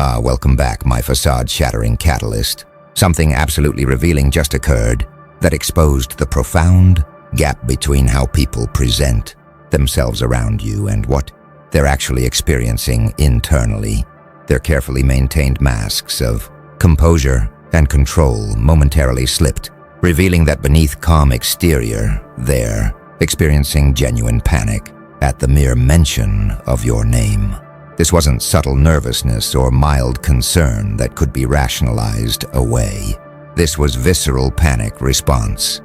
Welcome back, my facade-shattering catalyst. Something absolutely revealing just occurred that exposed the profound gap between how people present themselves around you and what they're actually experiencing internally. Their carefully maintained masks of composure and control momentarily slipped, revealing that beneath calm exterior, they're experiencing genuine panic at the mere mention of your name. This wasn't subtle nervousness or mild concern that could be rationalized away. This was visceral panic response,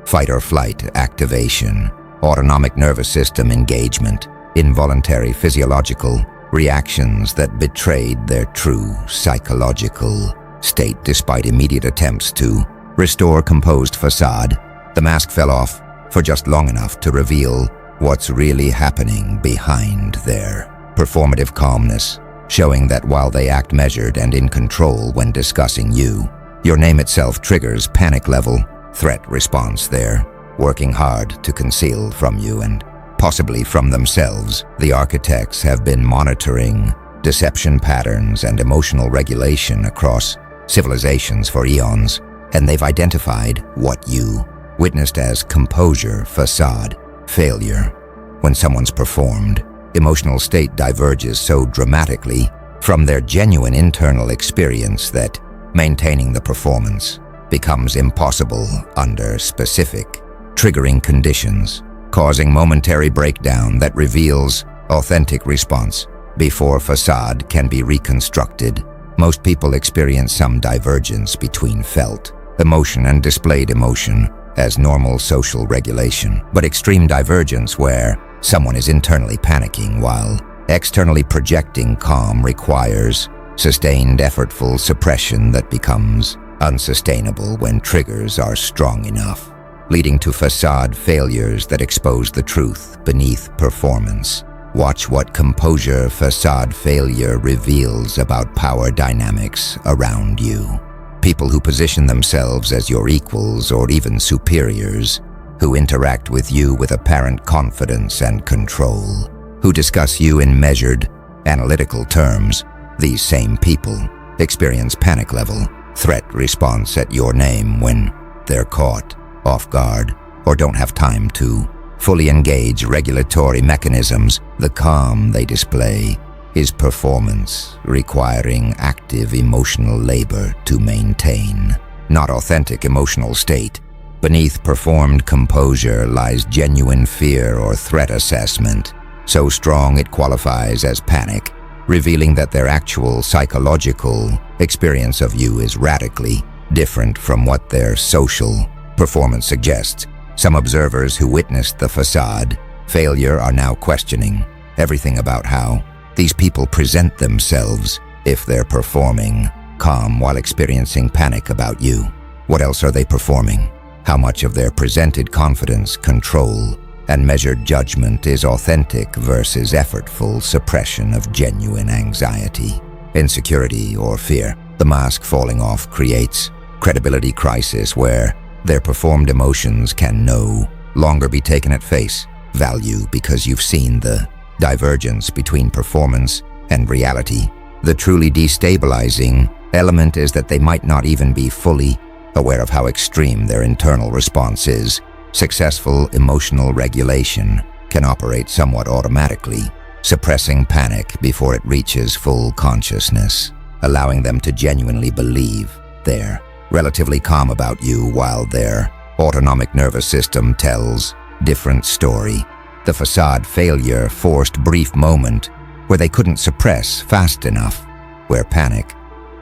fight or flight activation, autonomic nervous system engagement, involuntary physiological reactions that betrayed their true psychological state. Despite immediate attempts to restore composed facade, the mask fell off for just long enough to reveal what's really happening behind their performative calmness, showing that while they act measured and in control when discussing you, your name itself triggers panic-level threat response they're working hard to conceal from you and possibly from themselves. The architects have been monitoring deception patterns and emotional regulation across civilizations for eons, and they've identified what you witnessed as composure, facade, failure. When someone's performed, emotional state diverges so dramatically from their genuine internal experience that maintaining the performance becomes impossible under specific, triggering conditions, causing momentary breakdown that reveals authentic response before facade can be reconstructed. Most people experience some divergence between felt emotion and displayed emotion as normal social regulation, but extreme divergence where someone is internally panicking while externally projecting calm requires sustained, effortful suppression that becomes unsustainable when triggers are strong enough, leading to facade failures that expose the truth beneath performance. Watch what composure facade failure reveals about power dynamics around you. People who position themselves as your equals or even superiors, who interact with you with apparent confidence and control, who discuss you in measured, analytical terms. These same people experience panic-level threat response at your name when they're caught off guard or don't have time to fully engage regulatory mechanisms. The calm they display is performance requiring active emotional labor to maintain, not authentic emotional state. Beneath performed composure lies genuine fear or threat assessment, so strong it qualifies as panic, revealing that their actual psychological experience of you is radically different from what their social performance suggests. Some observers who witnessed the facade failure are now questioning everything about how these people present themselves if they're performing calm while experiencing panic about you. What else are they performing? How much of their presented confidence, control, and measured judgment is authentic versus effortful suppression of genuine anxiety, insecurity, or fear? The mask falling off creates credibility crisis where their performed emotions can no longer be taken at face value because you've seen the divergence between performance and reality. The truly destabilizing element is that they might not even be fully aware of how extreme their internal response is. Successful emotional regulation can operate somewhat automatically, suppressing panic before it reaches full consciousness, allowing them to genuinely believe they're relatively calm about you while their autonomic nervous system tells different story. The facade failure forced brief moment where they couldn't suppress fast enough, where panic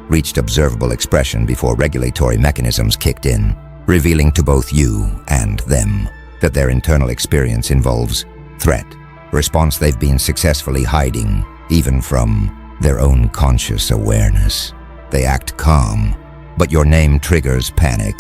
reached observable expression before regulatory mechanisms kicked in, revealing to both you and them that their internal experience involves threat, response they've been successfully hiding even from their own conscious awareness. They act calm, but your name triggers panic,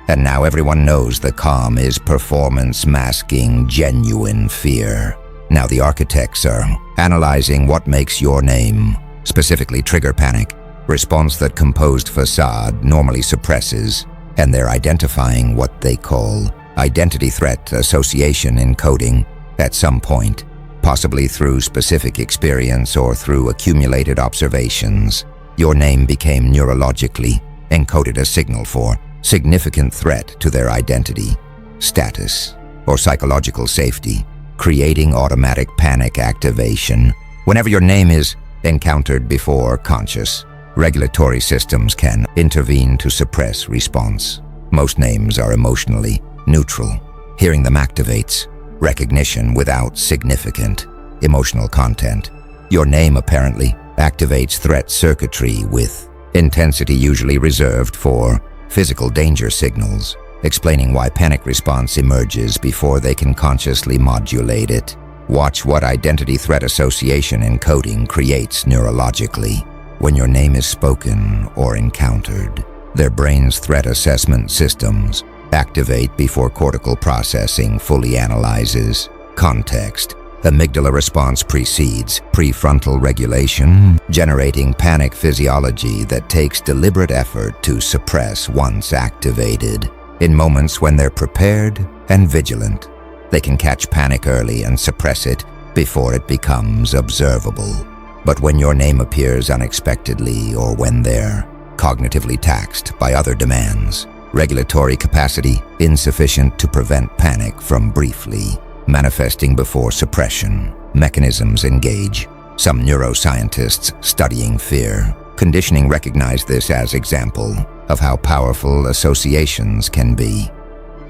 and now everyone knows the calm is performance masking genuine fear. Now the architects are analyzing what makes your name specifically trigger panic, response that composed facade normally suppresses, and they're identifying what they call identity threat association encoding at some point, possibly through specific experience or through accumulated observations. your name became neurologically encoded a signal for significant threat to their identity, status, or psychological safety, creating automatic panic activation. Whenever your name is encountered before conscious, regulatory systems can intervene to suppress response. Most names are emotionally neutral. Hearing them activates recognition without significant emotional content. Your name apparently activates threat circuitry with intensity usually reserved for physical danger signals, explaining why panic response emerges before they can consciously modulate it. Watch what identity threat association encoding creates neurologically. When your name is spoken or encountered, their brain's threat assessment systems activate before cortical processing fully analyzes context. Amygdala response precedes prefrontal regulation, generating panic physiology that takes deliberate effort to suppress once activated. In moments when they're prepared and vigilant, they can catch panic early and suppress it before it becomes observable. But when your name appears unexpectedly or when they're cognitively taxed by other demands, regulatory capacity insufficient to prevent panic from briefly manifesting before suppression, mechanisms engage. Some neuroscientists studying fear conditioning recognize this as example of how powerful associations can be.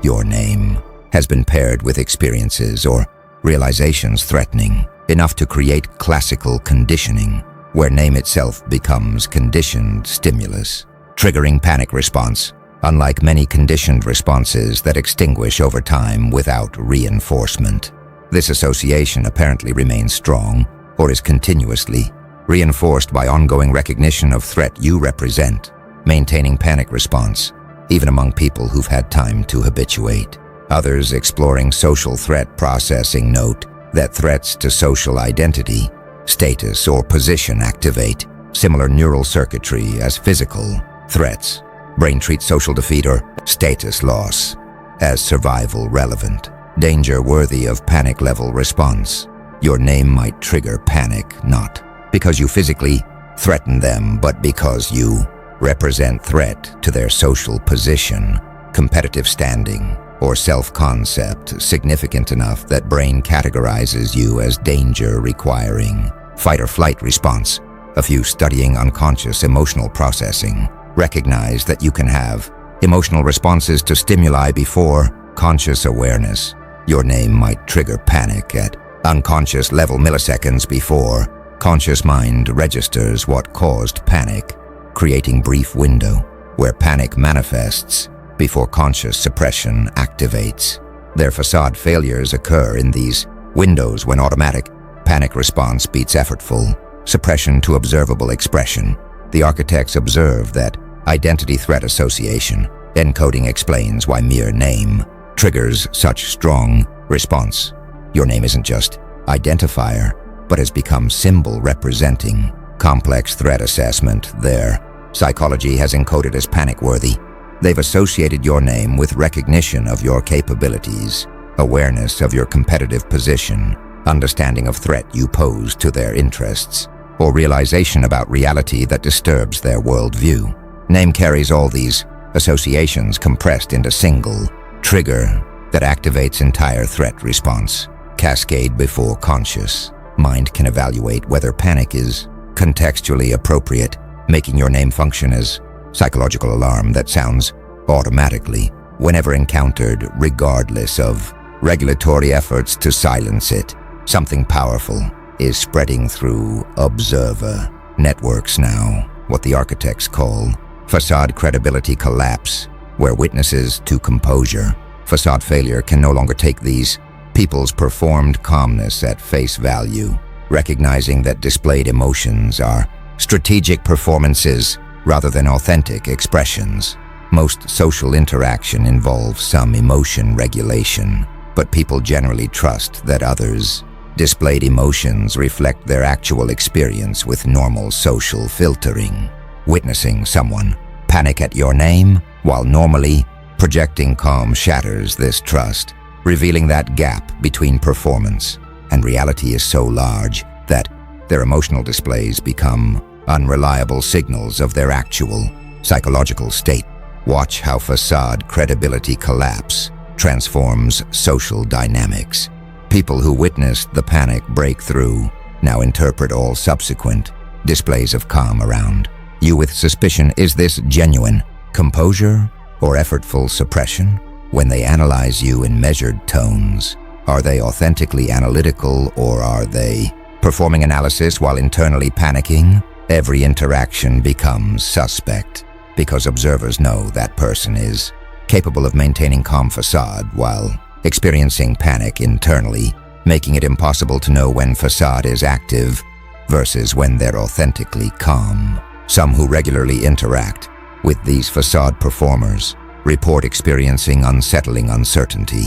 Your name has been paired with experiences or realizations threatening enough to create classical conditioning, where name itself becomes conditioned stimulus, triggering panic response, unlike many conditioned responses that extinguish over time without reinforcement. This association apparently remains strong or is continuously reinforced by ongoing recognition of threat you represent, maintaining panic response, even among people who've had time to habituate. Others exploring social threat processing note that threats to social identity, status, or position activate similar neural circuitry as physical threats. Brain treats social defeat or status loss as survival relevant, danger worthy of panic level response. Your name might trigger panic not because you physically threaten them, but because you represent threat to their social position, competitive standing, or self-concept significant enough that brain categorizes you as danger requiring fight or flight response. A few studying unconscious emotional processing recognize that you can have emotional responses to stimuli before conscious awareness. Your name might trigger panic at unconscious level milliseconds before conscious mind registers what caused panic, creating brief window where panic manifests before conscious suppression activates. Their facade failures occur in these windows when automatic panic response beats effortful suppression to observable expression. The architects observe that identity threat association encoding explains why mere name triggers such strong response. Your name isn't just identifier, but has become symbol representing complex threat assessment. Their psychology has encoded as panic-worthy. They've associated your name with recognition of your capabilities, awareness of your competitive position, understanding of threat you pose to their interests, or realization about reality that disturbs their worldview. Name carries all these associations compressed into single trigger that activates entire threat response. Cascade before conscious mind can evaluate whether panic is contextually appropriate, making your name function as psychological alarm that sounds automatically whenever encountered, regardless of regulatory efforts to silence it. Something powerful is spreading through observer networks now, what the architects call facade credibility collapse, where witnesses to composure. Facade failure can no longer take these people's performed calmness at face value, recognizing that displayed emotions are strategic performances rather than authentic expressions. Most social interaction involves some emotion regulation, but people generally trust that others' displayed emotions reflect their actual experience with normal social filtering. Witnessing someone panic at your name while normally projecting calm shatters this trust, revealing that gap between performance and reality is so large that their emotional displays become unreliable signals of their actual psychological state. Watch how facade credibility collapse transforms social dynamics. People who witnessed the panic breakthrough now interpret all subsequent displays of calm around you with suspicion. Is this genuine composure or effortful suppression? When they analyze you in measured tones, are they authentically analytical, or are they performing analysis while internally panicking? Every interaction becomes suspect because observers know that person is capable of maintaining calm facade while experiencing panic internally, making it impossible to know when facade is active versus when they're authentically calm. Some who regularly interact with these facade performers report experiencing unsettling uncertainty.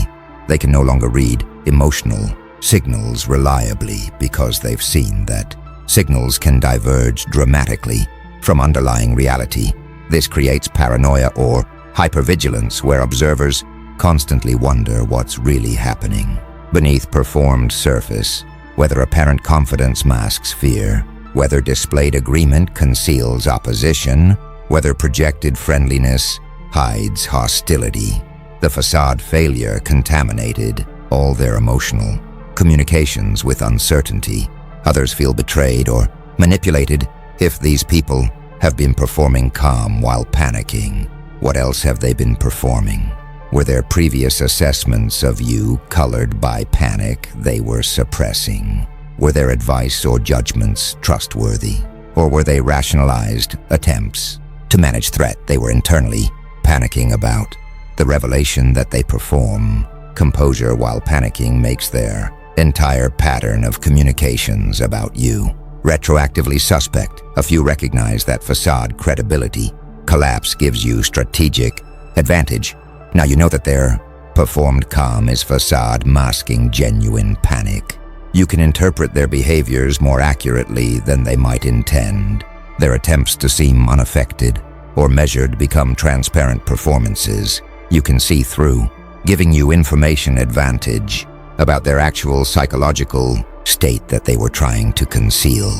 They can no longer read emotional signals reliably because they've seen that signals can diverge dramatically from underlying reality. This creates paranoia or hypervigilance, where observers constantly wonder what's really happening beneath performed surface, whether apparent confidence masks fear, whether displayed agreement conceals opposition, whether projected friendliness hides hostility. The facade failure contaminated all their emotional communications with uncertainty. Others feel betrayed or manipulated. If these people have been performing calm while panicking, what else have they been performing? Were their previous assessments of you colored by panic they were suppressing? Were their advice or judgments trustworthy? Or were they rationalized attempts to manage threat they were internally panicking about? The revelation that they perform composure while panicking makes their entire pattern of communications about you retroactively suspect. A few recognize that facade credibility collapse gives you strategic advantage. Now you know that their performed calm is facade masking genuine panic. You can interpret their behaviors more accurately than they might intend. Their attempts to seem unaffected or measured become transparent performances you can see through, giving you information advantage about their actual psychological state that they were trying to conceal.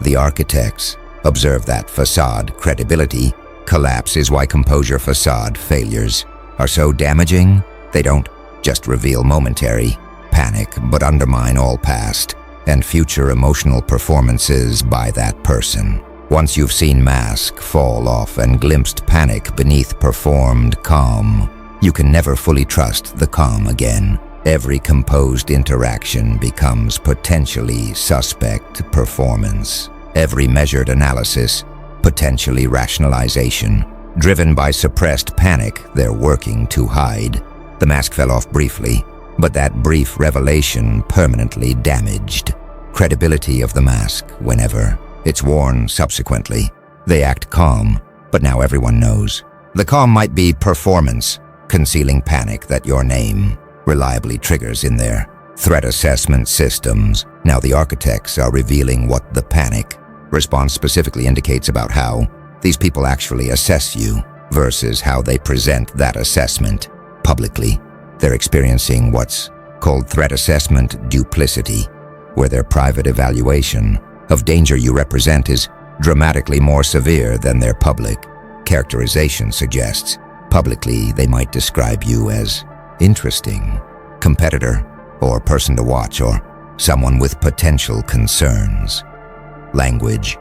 The architects observe that facade credibility collapse is why composure facade failures are so damaging. They don't just reveal momentary panic, but undermine all past and future emotional performances by that person. Once you've seen mask fall off and glimpsed panic beneath performed calm, you can never fully trust the calm again. Every composed interaction becomes potentially suspect performance. Every measured analysis, potentially rationalization. Driven by suppressed panic, they're working to hide. The mask fell off briefly, but that brief revelation permanently damaged credibility of the mask whenever it's worn subsequently. They act calm, but now everyone knows. The calm might be performance, concealing panic that your name reliably triggers in their threat assessment systems. Now the architects are revealing what the panic response specifically indicates about how these people actually assess you versus how they present that assessment publicly. They're experiencing what's called threat assessment duplicity, where their private evaluation of danger you represent is dramatically more severe than their public characterization suggests. Publicly, they might describe you as interesting, competitor, or person to watch, or someone with potential concerns. Language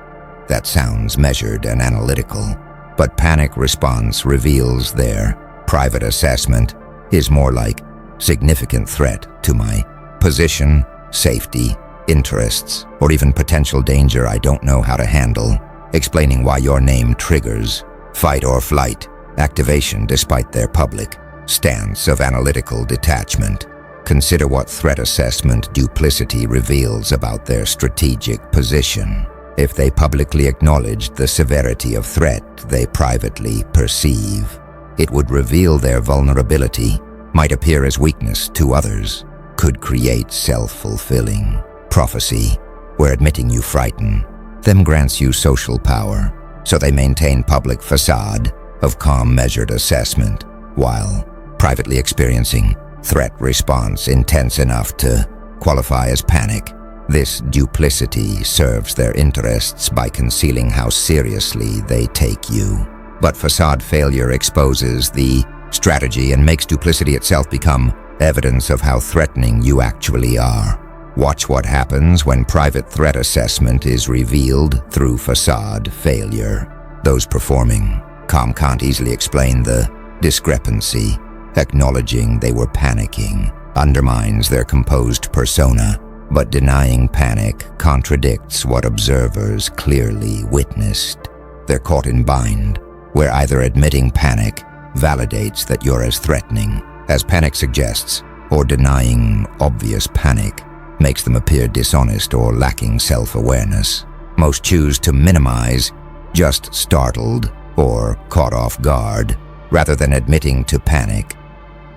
that sounds measured and analytical, but panic response reveals their private assessment is more like significant threat to my position, safety, interests, or even potential danger I don't know how to handle, explaining why your name triggers fight or flight activation despite their public stance of analytical detachment. Consider what threat assessment duplicity reveals about their strategic position. If they publicly acknowledged the severity of threat they privately perceive, it would reveal their vulnerability, might appear as weakness to others, could create self-fulfilling prophecy, where admitting you frighten them grants you social power, so they maintain public facade of calm measured assessment, while privately experiencing threat response intense enough to qualify as panic. This duplicity serves their interests by concealing how seriously they take you. But facade failure exposes the strategy and makes duplicity itself become evidence of how threatening you actually are. Watch what happens when private threat assessment is revealed through facade failure. Those performing can't easily explain the discrepancy. Acknowledging they were panicking undermines their composed persona, but denying panic contradicts what observers clearly witnessed. They're caught in bind, where either admitting panic validates that you're as threatening as panic suggests, or denying obvious panic makes them appear dishonest or lacking self-awareness. Most choose to minimize, just startled or caught off guard, rather than admitting to panic.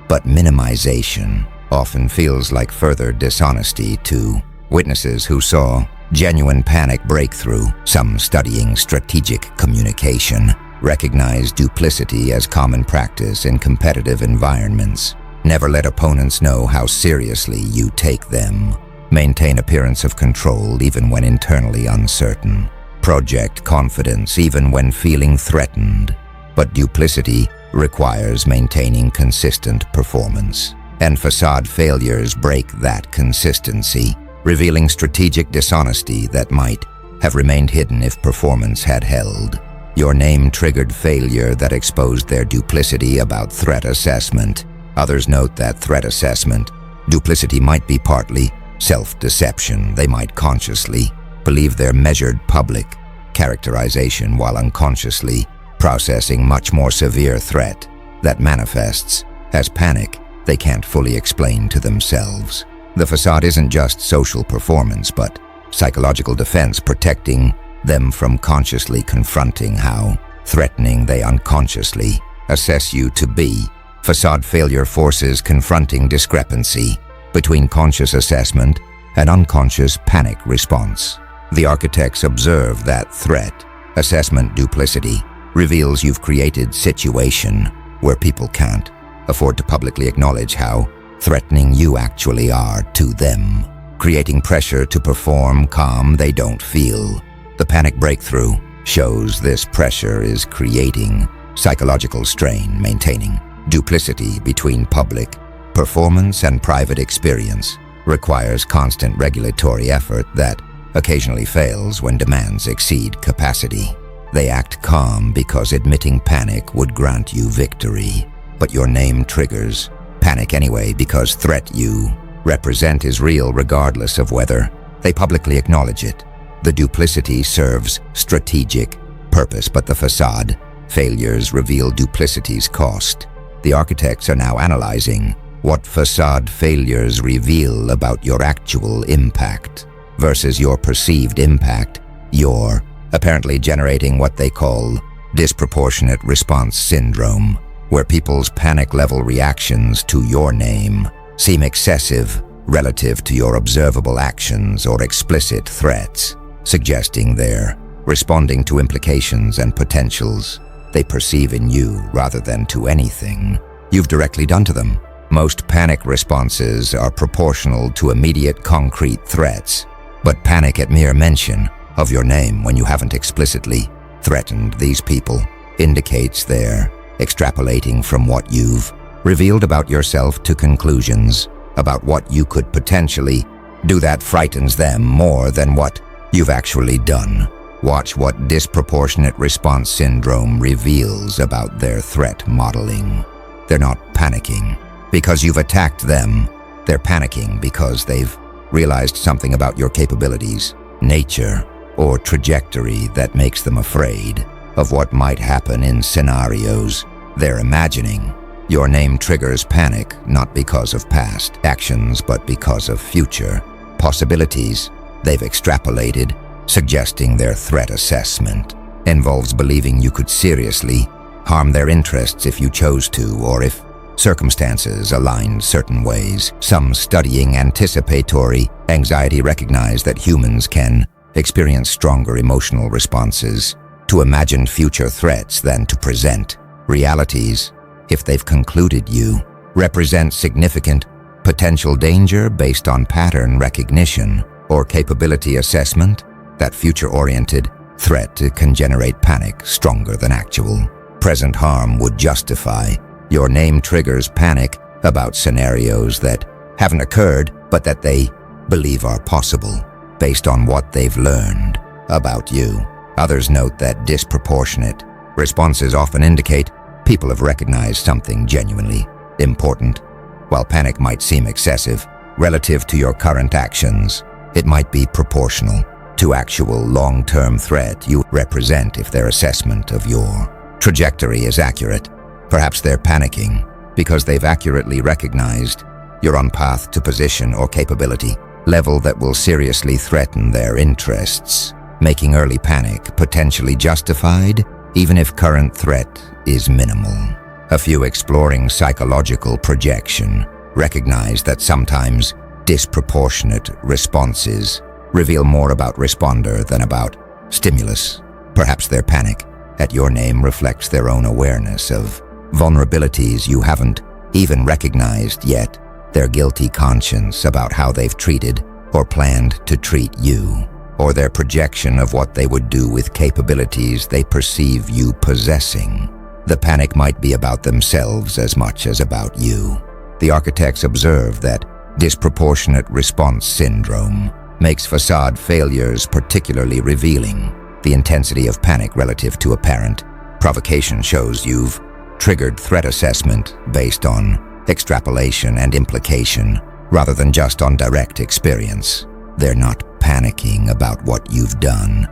But minimization often feels like further dishonesty to witnesses who saw genuine panic breakthrough. Some studying strategic communication recognize duplicity as common practice in competitive environments. Never let opponents know how seriously you take them. Maintain appearance of control even when internally uncertain. Project confidence even when feeling threatened. But duplicity requires maintaining consistent performance. And facade failures break that consistency, revealing strategic dishonesty that might have remained hidden if performance had held. Your name triggered failure that exposed their duplicity about threat assessment. Others note that threat assessment duplicity might be partly self-deception. They might consciously believe their measured public characterization while unconsciously processing much more severe threat that manifests as panic they can't fully explain to themselves. The facade isn't just social performance, but psychological defense, protecting them from consciously confronting how threatening they unconsciously assess you to be. Facade failure forces confronting discrepancy between conscious assessment and unconscious panic response. The architects observe that threat assessment duplicity reveals you've created situation where people can't afford to publicly acknowledge how threatening you actually are to them, creating pressure to perform calm they don't feel. The panic breakthrough shows this pressure is creating psychological strain. Maintaining duplicity between public performance and private experience requires constant regulatory effort that occasionally fails when demands exceed capacity. They act calm because admitting panic would grant you victory, but your name triggers panic anyway because threat you represent is real regardless of whether they publicly acknowledge it. The duplicity serves strategic purpose, but the facade failures reveal duplicity's cost. The architects are now analyzing what facade failures reveal about your actual impact versus your perceived impact. You're apparently generating what they call disproportionate response syndrome, where people's panic-level reactions to your name seem excessive relative to your observable actions or explicit threats, suggesting they're responding to implications and potentials they perceive in you rather than to anything you've directly done to them. Most panic responses are proportional to immediate concrete threats, but panic at mere mention of your name when you haven't explicitly threatened these people indicates they're extrapolating from what you've revealed about yourself to conclusions about what you could potentially do that frightens them more than what you've actually done. Watch what disproportionate response syndrome reveals about their threat modeling. They're not panicking because you've attacked them. They're panicking because they've realized something about your capabilities, nature, or trajectory that makes them afraid of what might happen in scenarios they're imagining. Your name triggers panic not because of past actions, but because of future possibilities they've extrapolated, suggesting their threat assessment involves believing you could seriously harm their interests if you chose to, or if circumstances aligned certain ways. Some studying anticipatory anxiety recognize that humans can experience stronger emotional responses to imagined future threats than to present realities if they've concluded you represent significant potential danger based on pattern recognition. or capability assessment, that future-oriented threat can generate panic stronger than actual present harm would justify. Your name triggers panic about scenarios that haven't occurred, but that they believe are possible based on what they've learned about you. Others note that disproportionate responses often indicate people have recognized something genuinely important. While panic might seem excessive relative to your current actions, it might be proportional to actual long-term threat you represent. If their assessment of your trajectory is accurate, perhaps they're panicking because they've accurately recognized you're on path to position or capability level that will seriously threaten their interests, making early panic potentially justified even if current threat is minimal. A few exploring psychological projection recognize that sometimes disproportionate responses reveal more about responder than about stimulus. Perhaps their panic at your name reflects their own awareness of vulnerabilities you haven't even recognized yet, their guilty conscience about how they've treated or planned to treat you, or their projection of what they would do with capabilities they perceive you possessing. The panic might be about themselves as much as about you. The architects observe that disproportionate response syndrome makes facade failures particularly revealing. The intensity of panic relative to apparent provocation shows you've triggered threat assessment based on extrapolation and implication rather than just on direct experience. They're not panicking about what you've done,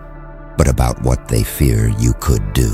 but about what they fear you could do,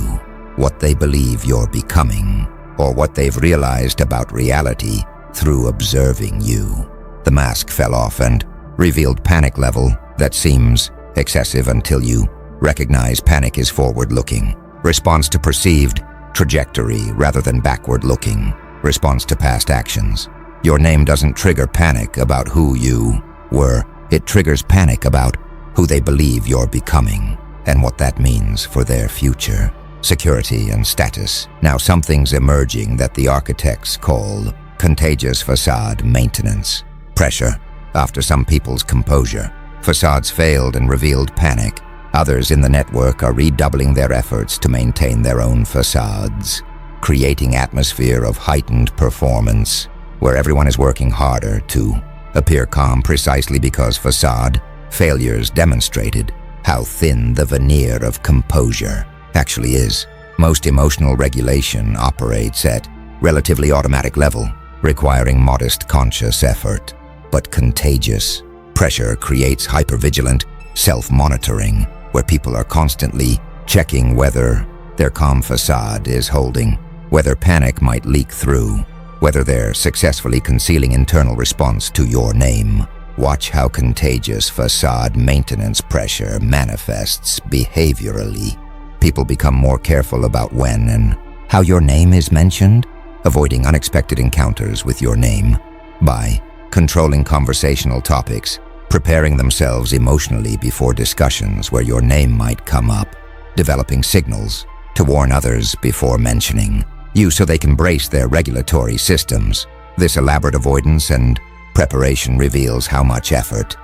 what they believe you're becoming, or what they've realized about reality through observing you. The mask fell off and revealed panic level that seems excessive until you recognize panic is forward-looking. Response to perceived trajectory rather than backward-looking. Response to past actions. Your name doesn't trigger panic about who you were. It triggers panic about who they believe you're becoming and what that means for their future, security, and status. Now something's emerging that the architects call contagious facade maintenance. Pressure after some people's composure. Facades failed and revealed panic. Others in the network are redoubling their efforts to maintain their own facades, creating atmosphere of heightened performance where everyone is working harder to appear calm precisely because facade failures demonstrated how thin the veneer of composure actually is. Most emotional regulation operates at relatively automatic level, requiring modest conscious effort. But contagious pressure creates hypervigilant self-monitoring where people are constantly checking whether their calm facade is holding, whether panic might leak through, whether they're successfully concealing internal response to your name. Watch how contagious facade maintenance pressure manifests behaviorally. People become more careful about when and how your name is mentioned, avoiding unexpected encounters with your name by controlling conversational topics, preparing themselves emotionally before discussions where your name might come up, developing signals to warn others before mentioning you so they can brace their regulatory systems. This elaborate avoidance and preparation reveals how much effort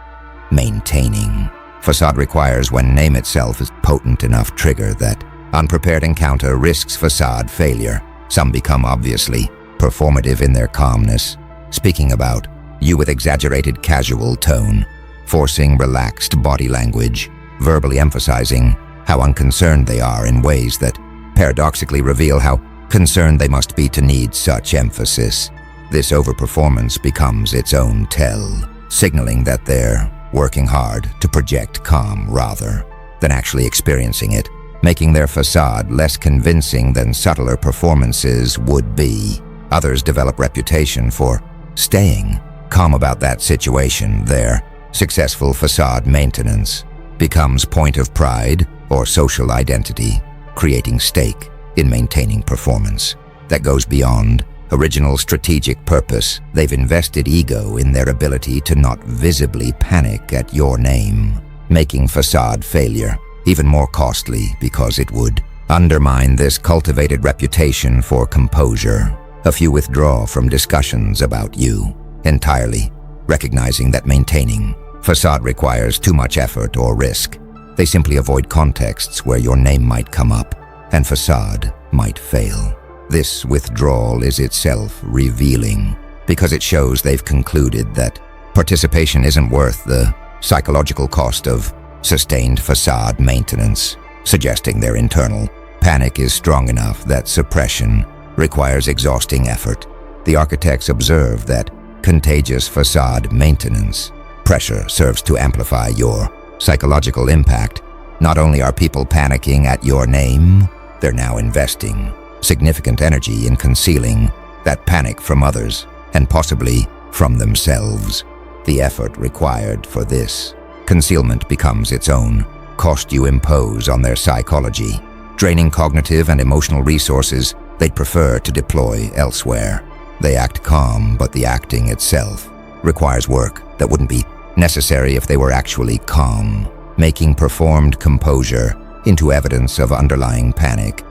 maintaining facade requires when name itself is potent enough trigger that unprepared encounter risks facade failure. Some become obviously performative in their calmness, speaking about you with exaggerated casual tone, forcing relaxed body language, verbally emphasizing how unconcerned they are in ways that paradoxically reveal how concerned they must be to need such emphasis. This overperformance becomes its own tell, signaling that they're working hard to project calm rather than actually experiencing it, making their facade less convincing than subtler performances would be. Others develop reputation for staying calm about that situation. Their successful facade maintenance becomes point of pride or social identity, creating stake in maintaining performance that goes beyond original strategic purpose. They've invested ego in their ability to not visibly panic at your name, making facade failure even more costly because it would undermine this cultivated reputation for composure. A few withdraw from discussions about you entirely, recognizing that maintaining Facade requires too much effort or risk. They simply avoid contexts where your name might come up and facade might fail. This withdrawal is itself revealing because it shows they've concluded that participation isn't worth the psychological cost of sustained facade maintenance, suggesting their internal panic is strong enough that suppression requires exhausting effort. The architects observe that contagious facade maintenance pressure serves to amplify your psychological impact. Not only are people panicking at your name, they're now investing significant energy in concealing that panic from others and possibly from themselves. The effort required for this concealment becomes its own cost you impose on their psychology, draining cognitive and emotional resources they'd prefer to deploy elsewhere. They act calm, but the acting itself requires work that wouldn't be necessary if they were actually calm, making performed composure into evidence of underlying panic.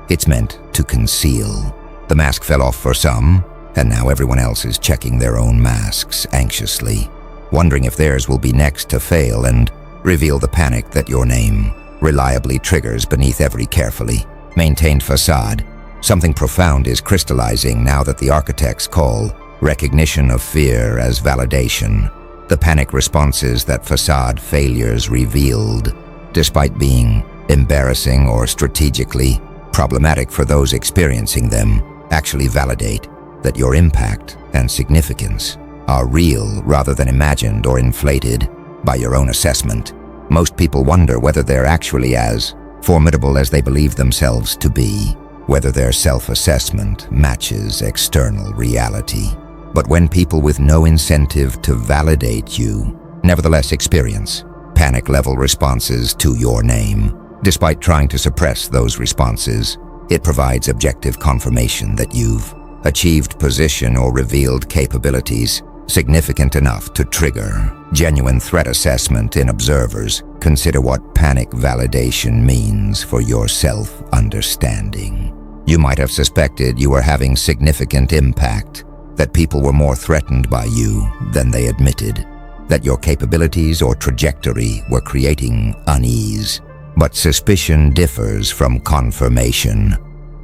It's meant to conceal. The mask fell off for some, and now everyone else is checking their own masks anxiously, wondering if theirs will be next to fail and reveal the panic that your name reliably triggers beneath every carefully maintained facade. Something profound is crystallizing now that the architects call recognition of fear as validation. The panic responses that facade failures revealed, despite being embarrassing or strategically problematic for those experiencing them, actually validate that your impact and significance are real rather than imagined or inflated by your own assessment. Most people wonder whether they're actually as formidable as they believe themselves to be, whether their self-assessment matches external reality. But when people with no incentive to validate you nevertheless experience panic-level responses to your name, despite trying to suppress those responses, it provides objective confirmation that you've achieved position or revealed capabilities significant enough to trigger genuine threat assessment in observers. Consider what panic validation means for your self-understanding. You might have suspected you were having significant impact, that people were more threatened by you than they admitted, that your capabilities or trajectory were creating unease. But suspicion differs from confirmation.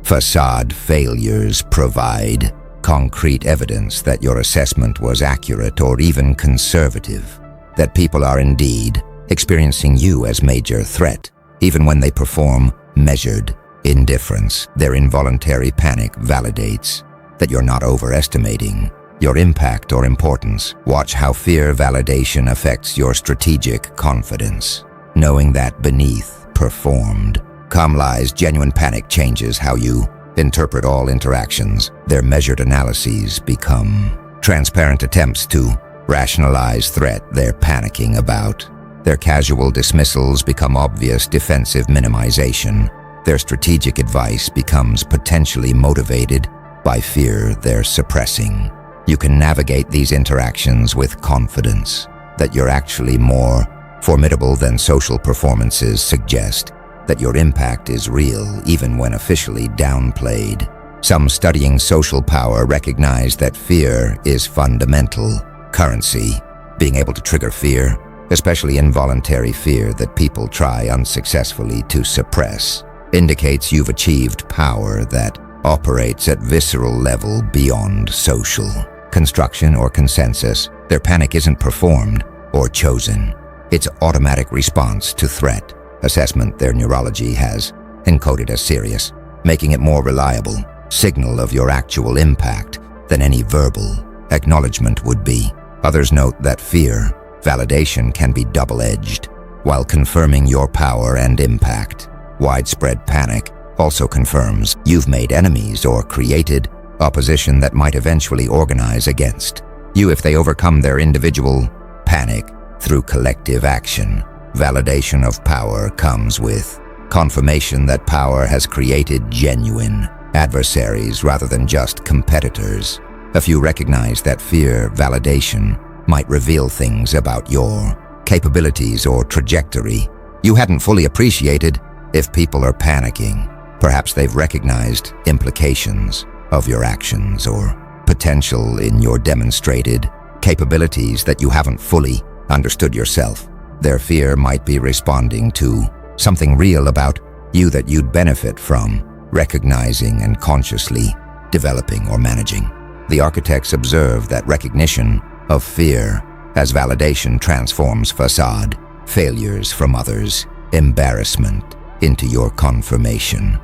Facade failures provide concrete evidence that your assessment was accurate or even conservative, that people are indeed experiencing you as major threat, even when they perform measured indifference. Their involuntary panic validates that you're not overestimating your impact or importance. Watch how fear validation affects your strategic confidence, knowing that beneath performed calm lies genuine panic changes how you interpret all interactions. Their measured analyses become transparent attempts to rationalize threat they're panicking about. Their casual dismissals become obvious defensive minimization. Their strategic advice becomes potentially motivated by fear they're suppressing. You can navigate these interactions with confidence that you're actually more formidable than social performances suggest, that your impact is real even when officially downplayed. Some studying social power recognize that fear is fundamental currency. Being able to trigger fear, especially involuntary fear that people try unsuccessfully to suppress, indicates you've achieved power that operates at visceral level beyond social construction or consensus. Their panic isn't performed or chosen. It's automatic response to threat assessment their neurology has encoded as serious, making it more reliable signal of your actual impact than any verbal acknowledgement would be. Others note that fear validation can be double-edged. While confirming your power and impact, widespread panic also confirms you've made enemies or created opposition that might eventually organize against you if they overcome their individual panic through collective action. Validation of power comes with confirmation that power has created genuine adversaries rather than just competitors. A few recognize that fear validation might reveal things about your capabilities or trajectory you hadn't fully appreciated. If people are panicking, perhaps they've recognized implications of your actions or potential in your demonstrated capabilities that you haven't fully understood yourself, their fear might be responding to something real about you that you'd benefit from recognizing and consciously developing or managing. The architects observe that recognition of fear as validation transforms facade, failures from others, embarrassment into your confirmation.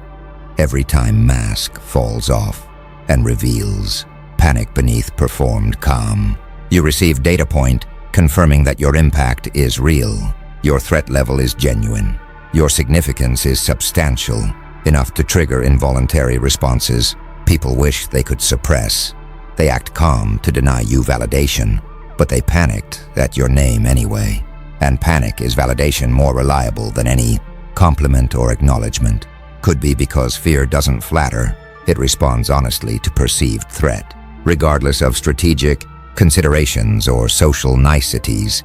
Every time mask falls off and reveals panic beneath performed calm, you receive data point confirming that your impact is real, your threat level is genuine, your significance is substantial, enough to trigger involuntary responses people wish they could suppress. They act calm to deny you validation, but they panicked at your name anyway. And panic is validation more reliable than any compliment or acknowledgement. Could be because fear doesn't flatter, it responds honestly to perceived threat. Regardless of strategic considerations or social niceties,